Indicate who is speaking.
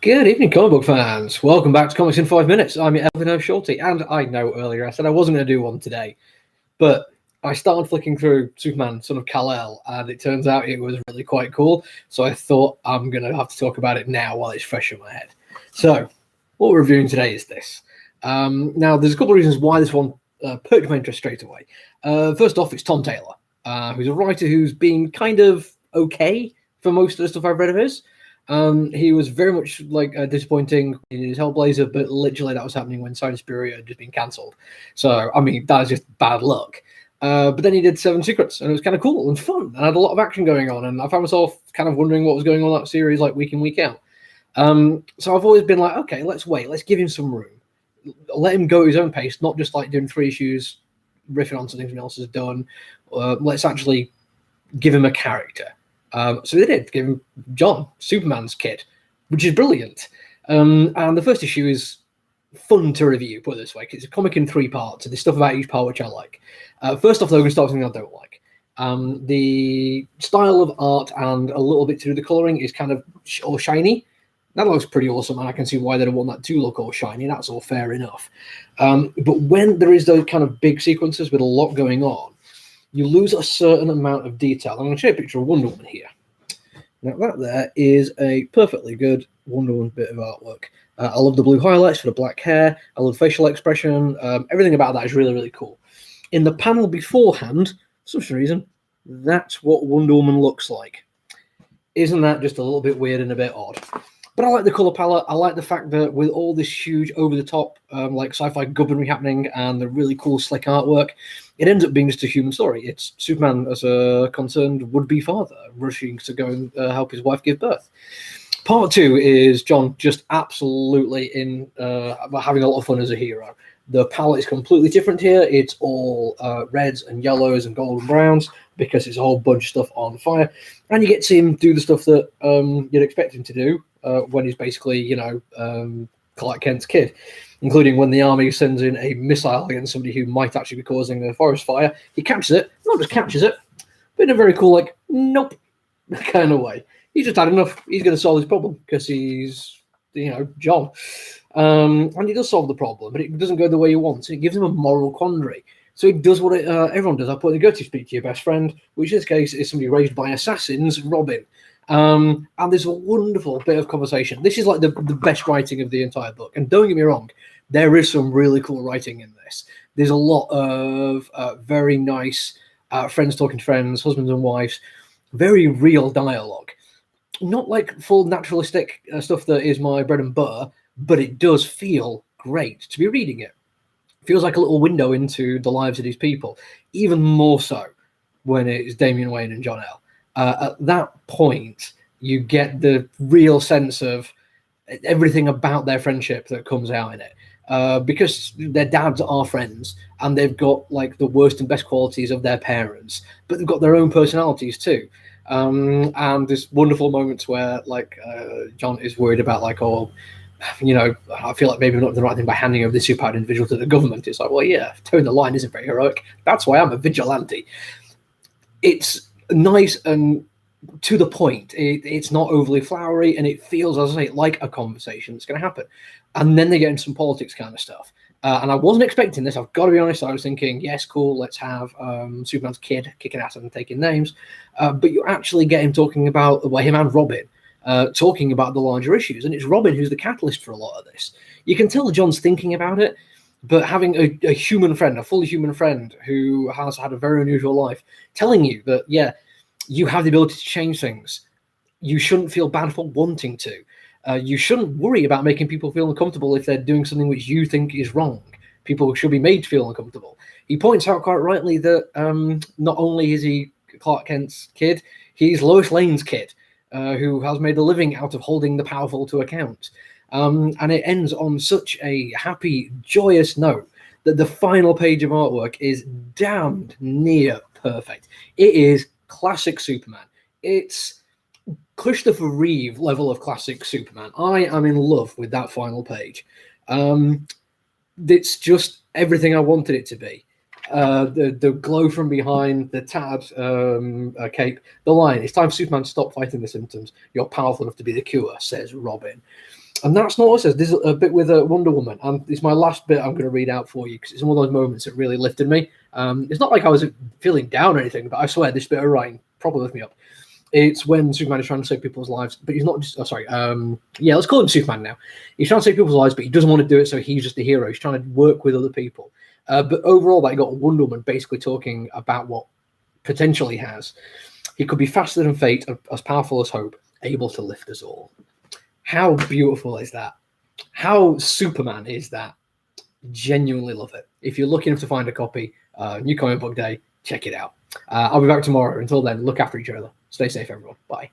Speaker 1: Good evening, comic book fans. Welcome back to Comics in 5 Minutes. I'm your Elvin Shorty, and I know earlier I said I wasn't going to do one today, but I started flicking through Superman, Son of Kal-El, and it turns out it was really quite cool, so I thought I'm going to have to talk about it now while it's fresh in my head. So, what we're reviewing today is this. Now, there's a couple of reasons why this one perked my interest straight away. First off, it's Tom Taylor, who's a writer who's been kind of okay for most of the stuff I've read of his. He was very much disappointing in his Hellblazer, but literally that was happening when Science Superior had just been cancelled. So, I mean, that is just bad luck. But then he did Seven Secrets, and it was kind of cool and fun, and had a lot of action going on, and I found myself kind of wondering what was going on in that series like week in, week out. So I've always been like, okay, let's wait, let's give him some room. Let him go at his own pace, not just like doing 3 issues, riffing on something someone else has done. Let's actually give him a character. So they did give him John, Superman's kid, which is brilliant. And the first issue is fun to review, put it this way, because it's a comic in 3 parts, and there's stuff about each part which I like. First off, though, we're going to start with something I don't like. The style of art and a little bit to do with the colouring is kind of all shiny. That looks pretty awesome, and I can see why they don't want that to look all shiny. That's all fair enough. But when there is those kind of big sequences with a lot going on, you lose a certain amount of detail. I'm going to show you a picture of Wonder Woman here. Now, that there is a perfectly good Wonder Woman bit of artwork. I love the blue highlights for the black hair. I love facial expression. Everything about that is really, really cool. In the panel beforehand, for some reason, that's what Wonder Woman looks like. Isn't that just a little bit weird and a bit odd? But I like the colour palette. I like the fact that with all this huge over-the-top sci-fi gubbinry happening and the really cool slick artwork, it ends up being just a human story. It's Superman as a concerned would-be father rushing to go and help his wife give birth. Part 2 is John just absolutely having a lot of fun as a hero. The palette is completely different here. It's all reds and yellows and golden browns because it's a whole bunch of stuff on fire. And you get to see him do the stuff that you'd expect him to do when he's basically, Clark Kent's kid, including when the army sends in a missile against somebody who might actually be causing a forest fire. He captures it, not just captures it, but in a very cool, nope, kind of way. He's just had enough. He's going to solve his problem because he's, John. And he does solve the problem, but it doesn't go the way he wants. It gives him a moral quandary. So he does what everyone does. I put in go to speak to your best friend, which in this case is somebody raised by assassins, Robin. And there's a wonderful bit of conversation. This is like the best writing of the entire book. And don't get me wrong, there is some really cool writing in this. There's a lot of very nice friends talking to friends, husbands and wives, very real dialogue. Not like full naturalistic stuff that is my bread and butter, but it does feel great to be reading it. It feels like a little window into the lives of these people, even more so when it's Damian Wayne and John L. At that point, you get the real sense of everything about their friendship that comes out in it. Because their dads are friends and they've got the worst and best qualities of their parents, but they've got their own personalities too. And there's wonderful moments where John is worried about I feel like maybe I'm not doing the right thing by handing over this superpowered individual to the government. It's like, well, yeah, towing the line isn't very heroic. That's why I'm a vigilante. It's nice and to the point. It's not overly flowery, and it feels, as I say, like a conversation that's going to happen. And then they get into some politics kind of stuff. And I wasn't expecting this. I've got to be honest. I was thinking, yes, cool, let's have Superman's kid kicking ass and taking names. But you actually get him talking about, him and Robin, talking about the larger issues. And it's Robin who's the catalyst for a lot of this. You can tell John's thinking about it, but having a human friend, a fully human friend who has had a very unusual life, telling you that, yeah, you have the ability to change things. You shouldn't feel bad for wanting to. You shouldn't worry about making people feel uncomfortable if they're doing something which you think is wrong. People should be made to feel uncomfortable. He points out quite rightly that not only is he Clark Kent's kid, he's Lois Lane's kid, who has made a living out of holding the powerful to account. And it ends on such a happy, joyous note that the final page of artwork is damned near perfect. It is classic Superman. It's Christopher Reeve level of classic Superman. I am in love with that final page. It's just everything I wanted it to be. The glow from behind, the tattered cape, the line, it's time for Superman to stop fighting the symptoms. You're powerful enough to be the cure, says Robin. And that's not what it says. There's a bit with Wonder Woman, and it's my last bit I'm going to read out for you because it's one of those moments that really lifted me. It's not like I was feeling down or anything, but I swear this bit of writing probably lifted me up. It's when Superman is trying to save people's lives, but he's not just. Oh, sorry. Yeah, let's call him Superman now. He's trying to save people's lives, but he doesn't want to do it, so he's just a hero. He's trying to work with other people. But overall, that got Wonder Woman basically talking about what potential he has. He could be faster than fate, as powerful as hope, able to lift us all. How beautiful is that? How Superman is that? Genuinely love it. If you're looking to find a copy, New Comic Book Day, check it out. I'll be back tomorrow. Until then, look after each other. Stay safe, everyone. Bye.